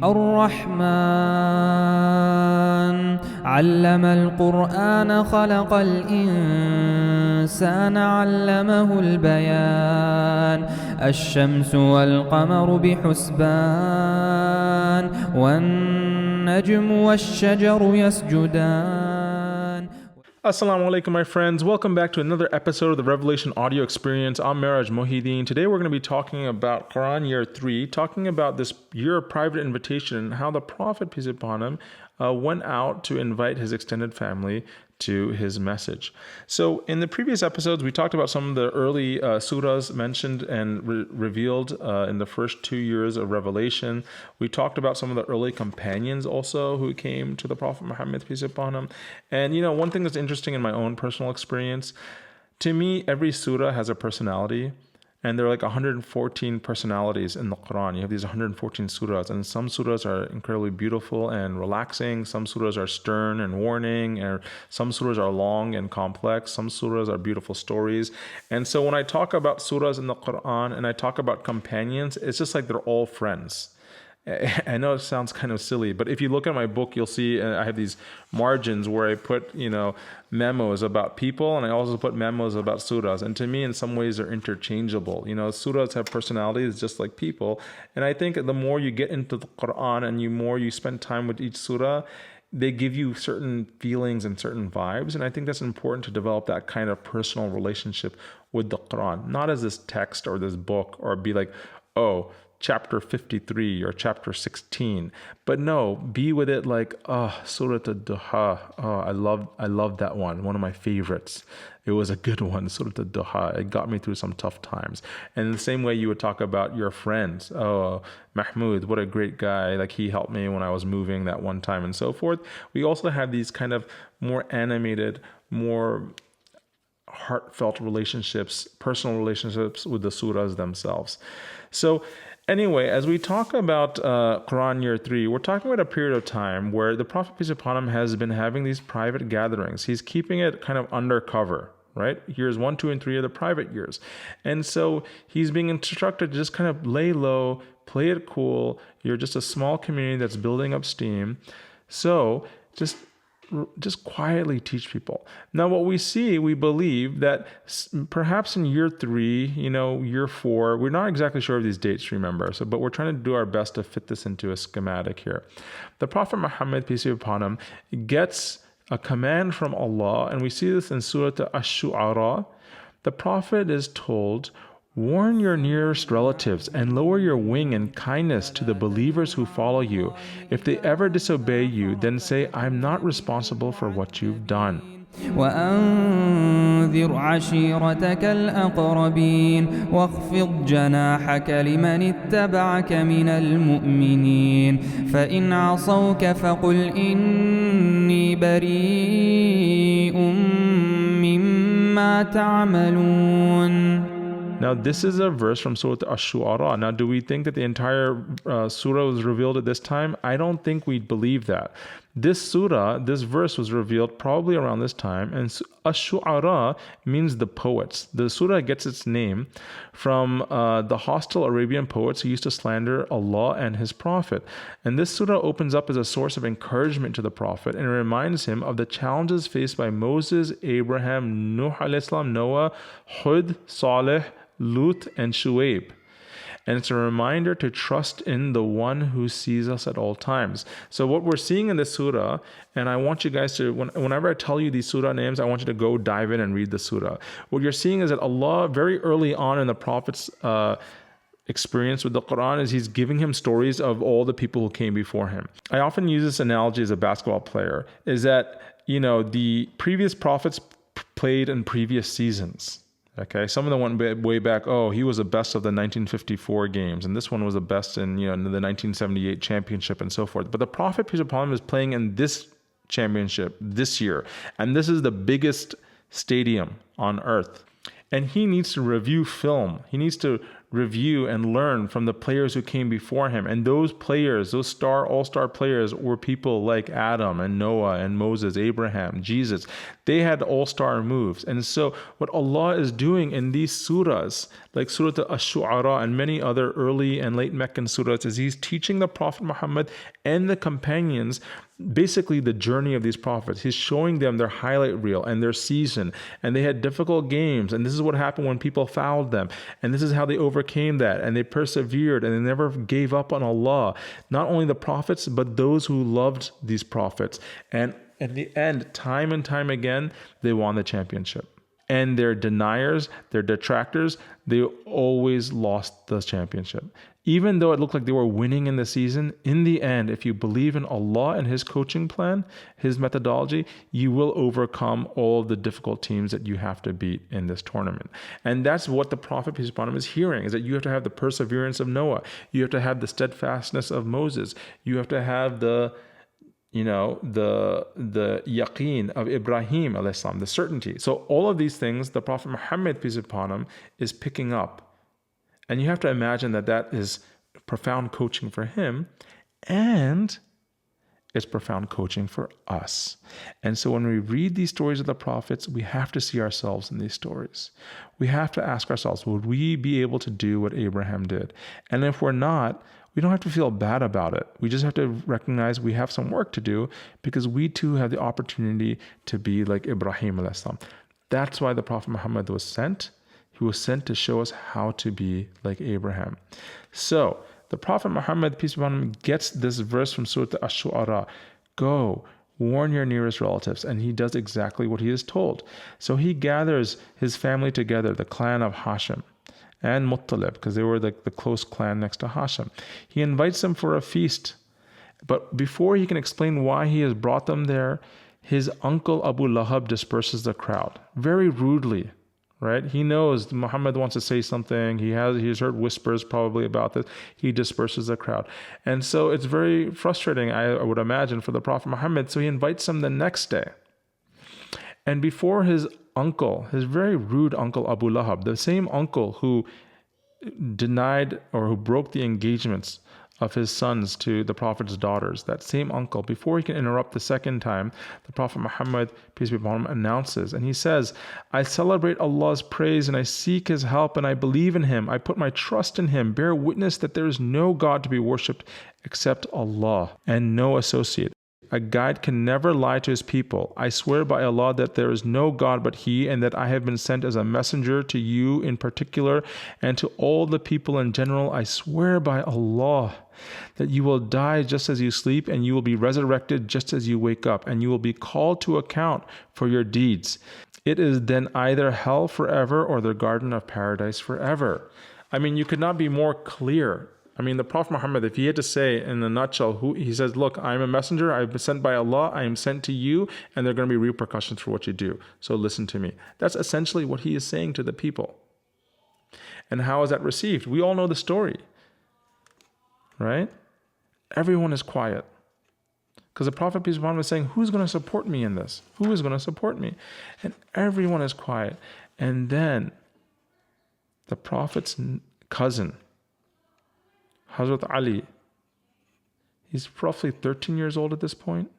الرحمن علم القرآن خلق الإنسان علمه البيان الشمس والقمر بحسبان والنجم والشجر يسجدان. Assalamu alaikum, my friends. Welcome back to another episode of the Revelation Audio Experience. I'm Meraj Mohiuddin. Today we're going to be talking about Quran Year 3, talking about this year of private invitation and how the Prophet, peace be upon him, went out to invite his extended family to his message. So in the previous episodes, we talked about some of the early surahs mentioned and revealed in the first 2 years of Revelation. We talked about some of the early companions also who came to the Prophet Muhammad, peace be upon him. And you know, one thing that's interesting in my own personal experience, to me, every surah has a personality. And there are like 114 personalities in the Quran. You have these 114 surahs, and some surahs are incredibly beautiful and relaxing. Some surahs are stern and warning, and some surahs are long and complex. Some surahs are beautiful stories. And so when I talk about surahs in the Quran and I talk about companions, it's just like they're all friends. I know it sounds kind of silly, but if you look at my book, you'll see I have these margins where I put, memos about people, and I also put memos about surahs. And to me, in some ways, they're interchangeable. Surahs have personalities just like people. And I think the more you get into the Quran and the more you spend time with each surah, they give you certain feelings and certain vibes. And I think that's important to develop that kind of personal relationship with the Quran, not as this text or this book, or be like, oh, chapter 53 or chapter 16, but no, be with it like, Surah Ad-Duha. I love that one of my favorites. It was a good one, Surah Ad-Duha. It got me through some tough times. And in the same way you would talk about your friends. Oh, Mahmoud, what a great guy. Like, he helped me when I was moving that one time and so forth. We also have these kind of more animated, more heartfelt relationships, personal relationships with the surahs themselves. So anyway, as we talk about Quran Year 3, we're talking about a period of time where the Prophet, peace be upon him, has been having these private gatherings. He's keeping it kind of undercover, right? Years 1, 2, and 3 are the private years. And so he's being instructed to just kind of lay low, play it cool. You're just a small community that's building up steam. So just quietly teach people. Now, what we see, we believe that perhaps in year 3, year 4, we're not exactly sure of these dates, remember, but we're trying to do our best to fit this into a schematic here. The Prophet Muhammad, peace be upon him, gets a command from Allah, and we see this in Surah Ash-Shu'ara. The Prophet is told, warn your nearest relatives and lower your wing in kindness to the believers who follow you. If they ever disobey you, then say, I'm not responsible for what you've done. وأنذر عشيرتك الأقربين واخفض جناحك لمن اتبعك من المؤمنين فإن عصوك فقل إني بريء مما تعملون. Now, this is a verse from Surah Ash-Shu'ara. Now, do we think that the entire surah was revealed at this time? I don't think we believe that. This verse was revealed probably around this time, and Ash-Shu'ara means the poets. The surah gets its name from the hostile Arabian poets who used to slander Allah and His Prophet. And this surah opens up as a source of encouragement to the Prophet, and it reminds him of the challenges faced by Moses, Abraham, Nuh alayhi salam, Noah, Hud, Saleh, Lut, and Shu'aib. And it's a reminder to trust in the one who sees us at all times. So what we're seeing in this surah, and I want you guys to, whenever I tell you these surah names, I want you to go dive in and read the surah. What you're seeing is that Allah, very early on in the Prophet's experience with the Quran, is He's giving him stories of all the people who came before him. I often use this analogy as a basketball player, is that, the previous prophets played in previous seasons. Okay, some of them went way back. Oh, he was the best of the 1954 games, and this one was the best in the 1978 championship and so forth. But the Prophet, peace upon him, is playing in this championship this year, and this is the biggest stadium on earth. And he needs to review film. He needs to review and learn from the players who came before him. And those players, those all-star players, were people like Adam and Noah and Moses, Abraham, Jesus. They had all-star moves. And so what Allah is doing in these surahs, like Surah Ash-Shu'ara and many other early and late Meccan surahs, is He's teaching the Prophet Muhammad and the companions basically the journey of these prophets. He's showing them their highlight reel and their season, and they had difficult games, and this is what happened when people fouled them, and this is how they overcame that, and they persevered, and they never gave up on Allah. Not only the prophets, but those who loved these prophets. And in the end, time and time again, they won the championship. And their deniers, their detractors, they always lost the championship. Even though it looked like they were winning in the season, in the end, if you believe in Allah and His coaching plan, His methodology, you will overcome all of the difficult teams that you have to beat in this tournament. And that's what the Prophet, peace be upon him, is hearing, is that you have to have the perseverance of Noah. You have to have the steadfastness of Moses. You have to have the yaqeen of Ibrahim alayhi salam, the certainty. So all of these things, the Prophet Muhammad, peace be upon him, is picking up. And you have to imagine that that is profound coaching for him, and it's profound coaching for us. And so when we read these stories of the prophets, we have to see ourselves in these stories. We have to ask ourselves, would we be able to do what Abraham did? And if we're not, we don't have to feel bad about it. We just have to recognize we have some work to do, because we too have the opportunity to be like Ibrahim alayhi salam. That's why the Prophet Muhammad was sent. He was sent to show us how to be like Abraham. So the Prophet Muhammad, peace be upon him, gets this verse from Surah Ash-Shu'ara. Go, warn your nearest relatives. And he does exactly what he is told. So he gathers his family together, the clan of Hashim and Muttalib, because they were the close clan next to Hashim. He invites them for a feast. But before he can explain why he has brought them there, his uncle Abu Lahab disperses the crowd very rudely. Right? He knows Muhammad wants to say something. He's heard whispers probably about this. He disperses the crowd. And so it's very frustrating, I would imagine, for the Prophet Muhammad. So he invites them the next day. And before his uncle, his very rude uncle Abu Lahab, the same uncle who denied or who broke the engagements of his sons to the Prophet's daughters, that same uncle, before he can interrupt the second time, the Prophet Muhammad, peace be upon him, announces, and he says, I celebrate Allah's praise and I seek His help and I believe in Him. I put my trust in Him. Bear witness that there is no God to be worshipped except Allah and no associate. A guide can never lie to his people. I swear by Allah that there is no God but He, and that I have been sent as a messenger to you in particular and to all the people in general. I swear by Allah that you will die just as you sleep, and you will be resurrected just as you wake up, and you will be called to account for your deeds. It is then either hell forever or the garden of paradise forever. I mean, you could not be more clear. I mean, the Prophet Muhammad, if he had to say in a nutshell, he says, look, I'm a messenger, I've been sent by Allah, I am sent to you, and there are going to be repercussions for what you do. So listen to me. That's essentially what he is saying to the people. And how is that received? We all know the story, right? Everyone is quiet. Because the Prophet, peace be upon him, is saying, who's going to support me in this? Who is going to support me? And everyone is quiet. And then the Prophet's cousin, Hazrat Ali, he's roughly 13 years old at this point.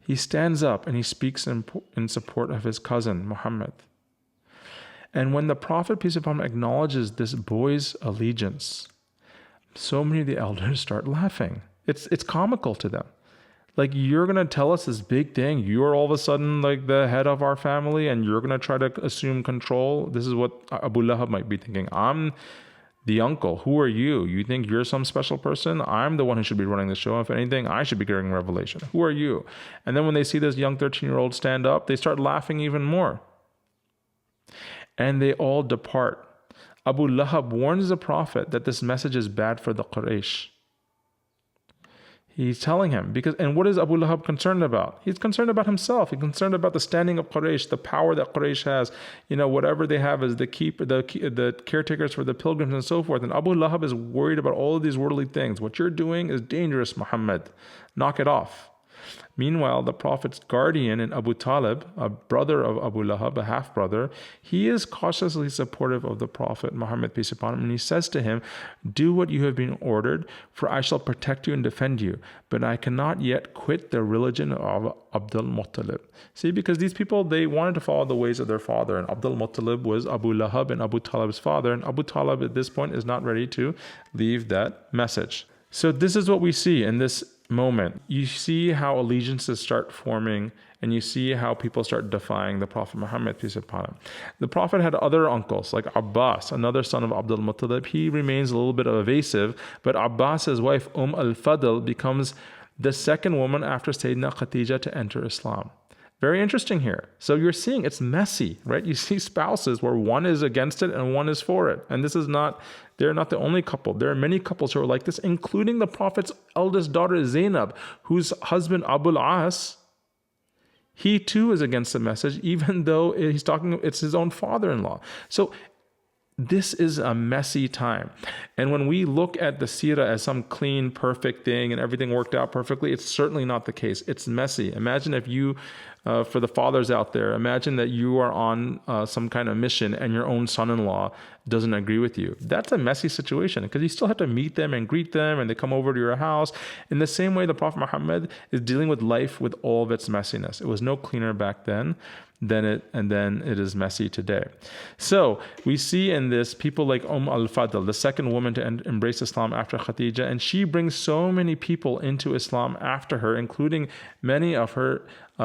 He stands up and he speaks in support of his cousin, Muhammad. And when the Prophet, peace be upon him, acknowledges this boy's allegiance, so many of the elders start laughing. It's comical to them. Like, you're going to tell us this big thing. You're all of a sudden like the head of our family and you're going to try to assume control. This is what Abu Lahab might be thinking. I'm the uncle. Who are you? You think you're some special person? I'm the one who should be running the show. If anything, I should be getting revelation. Who are you? And then when they see this young 13-year-old stand up, they start laughing even more. And they all depart. Abu Lahab warns the Prophet that this message is bad for the Quraysh. He's telling him, and what is Abu Lahab concerned about? He's concerned about himself. He's concerned about the standing of Quraysh, the power that Quraysh has. Whatever they have is the caretakers for the pilgrims and so forth. And Abu Lahab is worried about all of these worldly things. What you're doing is dangerous, Muhammad. Knock it off. Meanwhile, the Prophet's guardian in Abu Talib, a brother of Abu Lahab, a half-brother, he is cautiously supportive of the Prophet Muhammad, peace be upon him, and he says to him, "Do what you have been ordered, for I shall protect you and defend you, but I cannot yet quit the religion of Abdul Muttalib." See, because these people, they wanted to follow the ways of their father, and Abdul Muttalib was Abu Lahab and Abu Talib's father, and Abu Talib at this point is not ready to leave that message. So this is what we see in this moment. You see how allegiances start forming, and you see how people start defying the Prophet Muhammad, peace be upon him. The Prophet had other uncles, like Abbas, another son of Abdul Muttalib. He remains a little bit evasive, but Abbas's wife, al-Fadl, becomes the second woman after Sayyidina Khadija to enter Islam. Very interesting here. So you're seeing it's messy, right? You see spouses where one is against it and one is for it. And this is not, they're not the only couple. There are many couples who are like this, including the Prophet's eldest daughter Zainab, whose husband Abul As, he too is against the message, even though he's talking, it's his own father-in-law. So this is a messy time. And when we look at the seerah as some clean, perfect thing and everything worked out perfectly, it's certainly not the case. It's messy. Imagine if you, for the fathers out there, imagine that you are on some kind of mission and your own son-in-law doesn't agree with you. That's a messy situation because you still have to meet them and greet them and they come over to your house. In the same way, the Prophet Muhammad is dealing with life with all of its messiness. It was no cleaner back then than it is messy today. So we see in this people like al-Fadl, the second woman to embrace Islam after Khadija, and she brings so many people into Islam after her, including many of her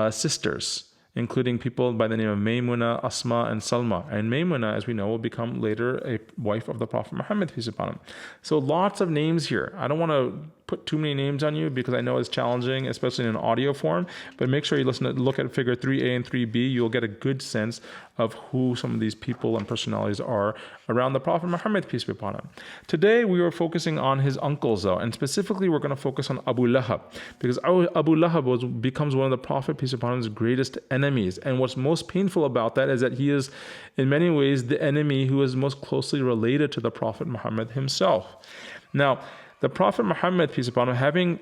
sisters, including people by the name of Maymuna, Asma, and Salma. And Maymuna, as we know, will become later a wife of the Prophet Muhammad, peace be upon him. So lots of names here. I don't want to put too many names on you because I know it's challenging, especially in an audio form, but make sure you look at figure 3a and 3b. You'll get a good sense of who some of these people and personalities are around the Prophet Muhammad, peace be upon him. Today we are focusing on his uncles though, and specifically we're going to focus on Abu Lahab, because Abu Lahab becomes one of the Prophet, peace be upon him's greatest enemies. And what's most painful about that is that he is in many ways the enemy who is most closely related to the Prophet Muhammad himself. Now, the Prophet Muhammad, peace be upon him, having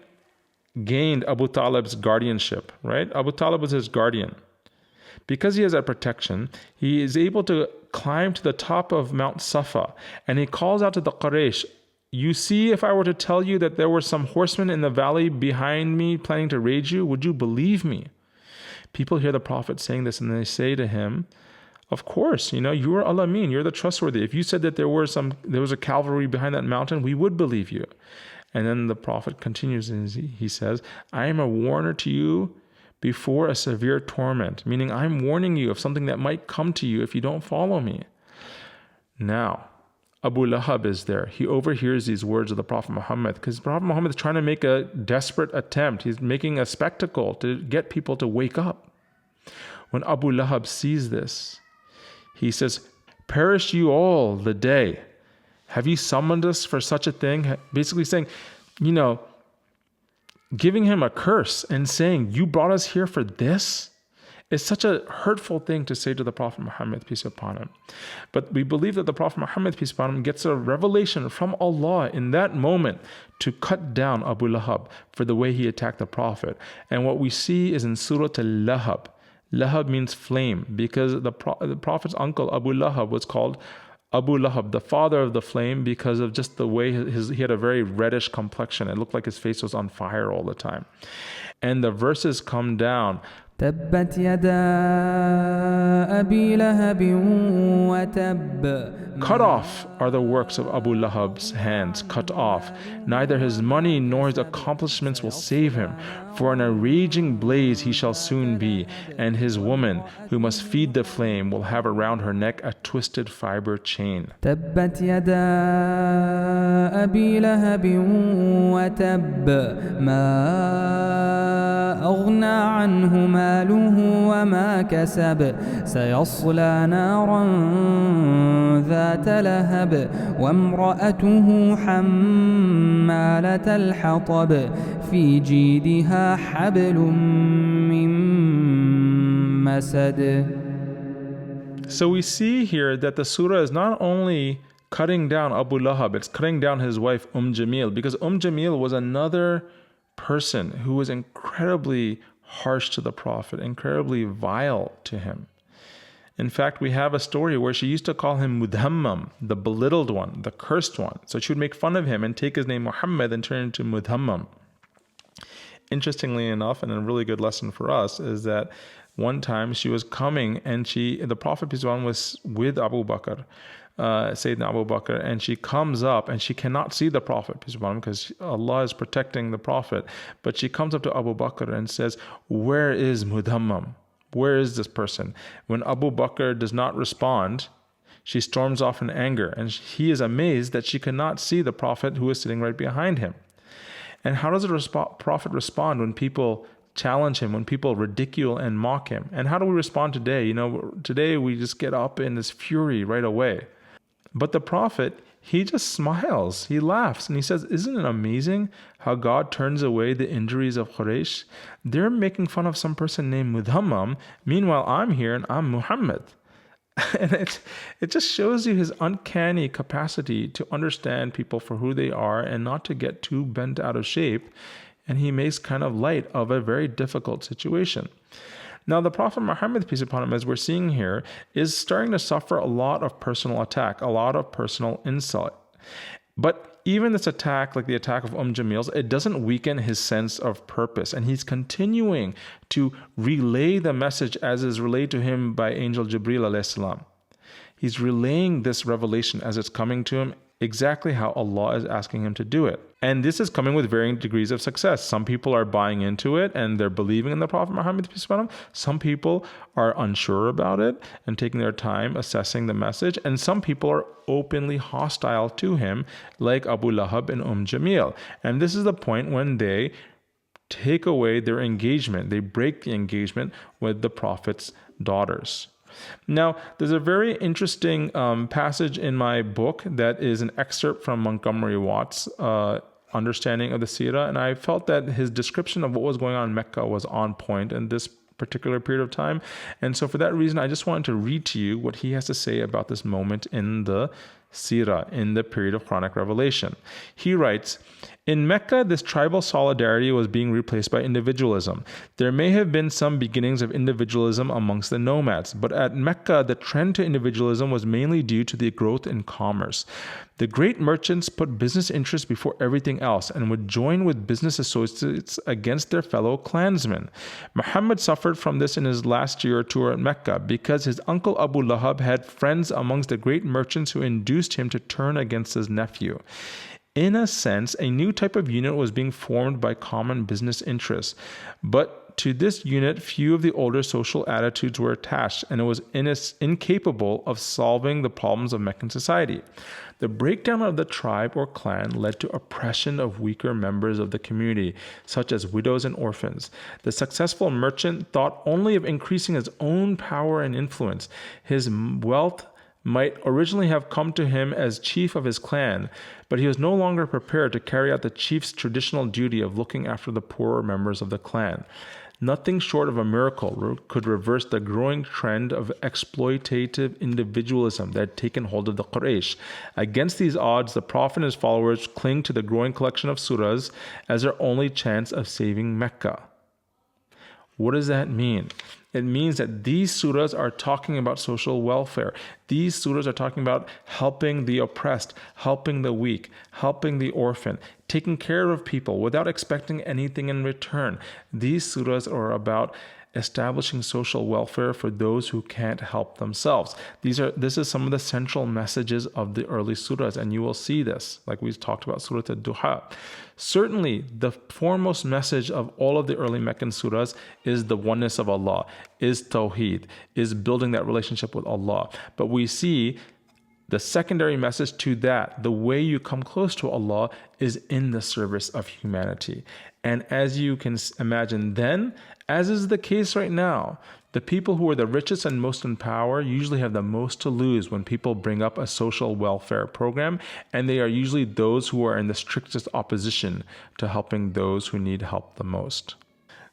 gained Abu Talib's guardianship, right? Abu Talib was his guardian. Because he has that protection, he is able to climb to the top of Mount Safa, and he calls out to the Quraysh, "You see, if I were to tell you that there were some horsemen in the valley behind me planning to raid you, would you believe me?" People hear the Prophet saying this and they say to him, "Of course, you are al-Amin, you're the trustworthy. If you said that there was a cavalry behind that mountain, we would believe you." And then the Prophet continues and he says, "I am a warner to you before a severe torment," meaning I'm warning you of something that might come to you if you don't follow me. Now, Abu Lahab is there. He overhears these words of the Prophet Muhammad because Prophet Muhammad is trying to make a desperate attempt. He's making a spectacle to get people to wake up. When Abu Lahab sees this, he says, "Perish you all the day. Have you summoned us for such a thing?" Basically saying, giving him a curse and saying, "You brought us here for this?" Is such a hurtful thing to say to the Prophet Muhammad, peace be upon him. But we believe that the Prophet Muhammad, peace be upon him, gets a revelation from Allah in that moment to cut down Abu Lahab for the way he attacked the Prophet. And what we see is in Surah Lahab. Lahab means flame, because the Prophet's uncle Abu Lahab was called Abu Lahab, the father of the flame, because of just the way he had a very reddish complexion. It looked like his face was on fire all the time. And the verses come down. تبت يدا أبي لهب وتب. Cut off are the works of Abu Lahab's hands, cut off. Neither his money nor his accomplishments will save him. For in a raging blaze he shall soon be, and his woman, who must feed the flame, will have around her neck a twisted fiber chain. تبت يدا أبي لهب وتب ما أغنى عنه ماله وما كسب سيصلى نارا ذات لهب وامرأته حمالة الحطب في جيدها حبل من مسد. So we see here that the surah is not only cutting down Abu Lahab, it's cutting down his wife Jamil, because Jamil was another person who was incredibly harsh to the Prophet, incredibly vile to him. In fact, we have a story where she used to call him Mudhammam, the belittled one, the cursed one. So she would make fun of him and take his name Muhammad and turn it into Mudhammam. Interestingly enough, and a really good lesson for us, is that one time she was coming and the Prophet peace be upon him was with Abu Bakr, Sayyidina Abu Bakr, and she comes up and she cannot see the Prophet peace be upon him because Allah is protecting the Prophet. But she comes up to Abu Bakr and says, "Where is Mudhammam? Where is this person?" When Abu Bakr does not respond, she storms off in anger, and he is amazed that she cannot see the Prophet who is sitting right behind him. And how does the Prophet respond when people challenge him, when people ridicule and mock him? And how do we respond today? Today we just get up in this fury right away. But the Prophet, he just smiles, he laughs, and he says, "Isn't it amazing how God turns away the injuries of Quraysh? They're making fun of some person named Mudhammam. Meanwhile, I'm here and I'm Muhammad." And it just shows you his uncanny capacity to understand people for who they are and not to get too bent out of shape. And he makes kind of light of a very difficult situation. Now, the Prophet Muhammad, peace be upon him, as we're seeing here, is starting to suffer a lot of personal attack, a lot of personal insult. But even this attack, like the attack of Jamil's, it doesn't weaken his sense of purpose. And he's continuing to relay the message as is relayed to him by Angel Jibreel alayhi salam. He's relaying this revelation as it's coming to him exactly how Allah is asking him to do it. And this is coming with varying degrees of success. Some people are buying into it and they're believing in the Prophet Muhammad, peace be upon him. Some people are unsure about it and taking their time assessing the message. And some people are openly hostile to him, like Abu Lahab and Jamil. And this is the point when they take away their engagement. They break the engagement with the Prophet's daughters. Now, there's a very interesting passage in my book that is an excerpt from Montgomery Watt's understanding of the Seerah, and I felt that his description of what was going on in Mecca was on point in this particular period of time. And so for that reason, I just wanted to read to you what he has to say about this moment in the Seerah, in the period of Quranic revelation. He writes, "In Mecca, this tribal solidarity was being replaced by individualism. There may have been some beginnings of individualism amongst the nomads, but at Mecca, the trend to individualism was mainly due to the growth in commerce. The great merchants put business interests before everything else and would join with business associates against their fellow clansmen. Muhammad suffered from this in his last year or two at Mecca because his uncle Abu Lahab had friends amongst the great merchants who induced him to turn against his nephew. In a sense, a new type of unit was being formed by common business interests. But to this unit, few of the older social attitudes were attached, and it was incapable of solving the problems of Meccan society. The breakdown of the tribe or clan led to oppression of weaker members of the community, such as widows and orphans. The successful merchant thought only of increasing his own power and influence. His wealth might originally have come to him as chief of his clan, but he was no longer prepared to carry out the chief's traditional duty of looking after the poorer members of the clan. Nothing short of a miracle could reverse the growing trend of exploitative individualism that had taken hold of the Quraysh. Against these odds, the Prophet and his followers cling to the growing collection of surahs as their only chance of saving Mecca." What does that mean? It means that these surahs are talking about social welfare. These surahs are talking about helping the oppressed, helping the weak, helping the orphan, taking care of people without expecting anything in return. These surahs are about establishing social welfare for those who can't help themselves. This is some of the central messages of the early surahs, and you will see this, like we talked about Surah Ad-Duha. Certainly, the foremost message of all of the early Meccan surahs is the oneness of Allah, is Tawheed, is building that relationship with Allah. But we see the secondary message to that, the way you come close to Allah, is in the service of humanity. And as you can imagine then, as is the case right now, the people who are the richest and most in power usually have the most to lose when people bring up a social welfare program, and they are usually those who are in the strictest opposition to helping those who need help the most.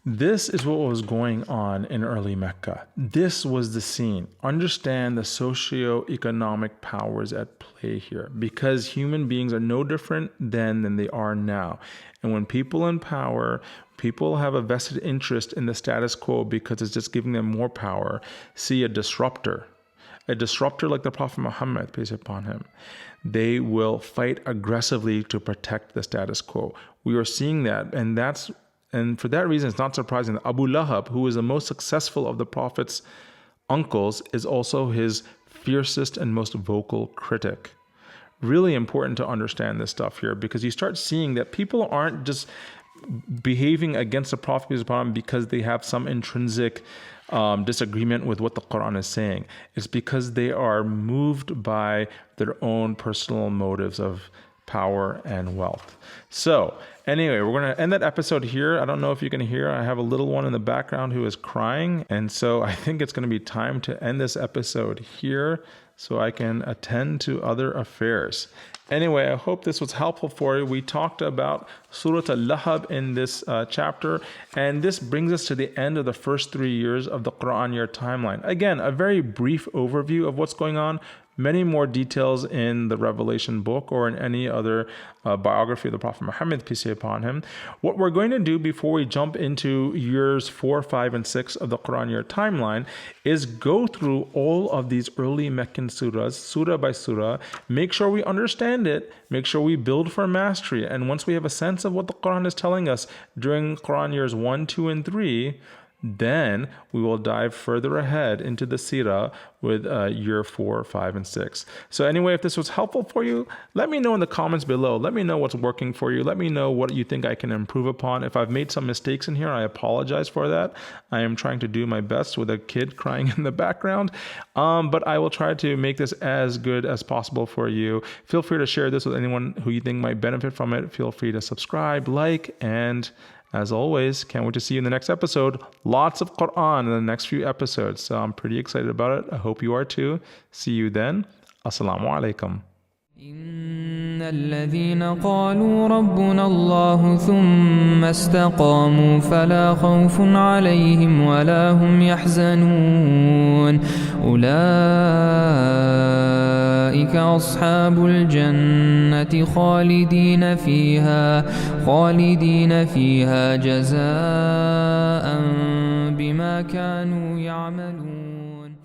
This is what was going on in early Mecca. This was the scene. Understand the socio-economic powers at play here, because human beings are no different then than they are now. And when people in power, people have a vested interest in the status quo because it's just giving them more power, see a disruptor like the Prophet Muhammad, peace upon him, they will fight aggressively to protect the status quo. We are seeing that, and for that reason, it's not surprising that Abu Lahab, who is the most successful of the Prophet's uncles, is also his fiercest and most vocal critic. Really important to understand this stuff here, because you start seeing that people aren't just behaving against the Prophet because they have some intrinsic disagreement with what the Qur'an is saying. It's because they are moved by their own personal motives of power and wealth. So anyway, we're going to end that episode here. I don't know if you can hear, I have a little one in the background who is crying. And so I think it's going to be time to end this episode here so I can attend to other affairs. Anyway, I hope this was helpful for you. We talked about Surah Al-Lahab in this chapter, and this brings us to the end of the first 3 years of the Qur'an year timeline. Again, a very brief overview of what's going on. Many more details in the Revelation book or in any other biography of the Prophet Muhammad, peace be upon him. What we're going to do before we jump into years 4, 5, and 6 of the Quran year timeline is go through all of these early Meccan surahs, surah by surah, make sure we understand it, make sure we build for mastery. And once we have a sense of what the Quran is telling us during Quran years 1, 2, and 3, then we will dive further ahead into the Sirah with year 4, 5, and 6. So anyway, if this was helpful for you, let me know in the comments below. Let me know what's working for you. Let me know what you think I can improve upon. If I've made some mistakes in here, I apologize for that. I am trying to do my best with a kid crying in the background. But I will try to make this as good as possible for you. Feel free to share this with anyone who you think might benefit from it. Feel free to subscribe, like, and as always, can't wait to see you in the next episode. Lots of Qur'an in the next few episodes. So I'm pretty excited about it. I hope you are too. See you then. Assalamu alaikum. إن الذين قالوا ربنا الله ثم استقاموا فلا خوف عليهم ولا هم يحزنون أولئك أصحاب الجنة خالدين فيها جزاء بما كانوا يعملون.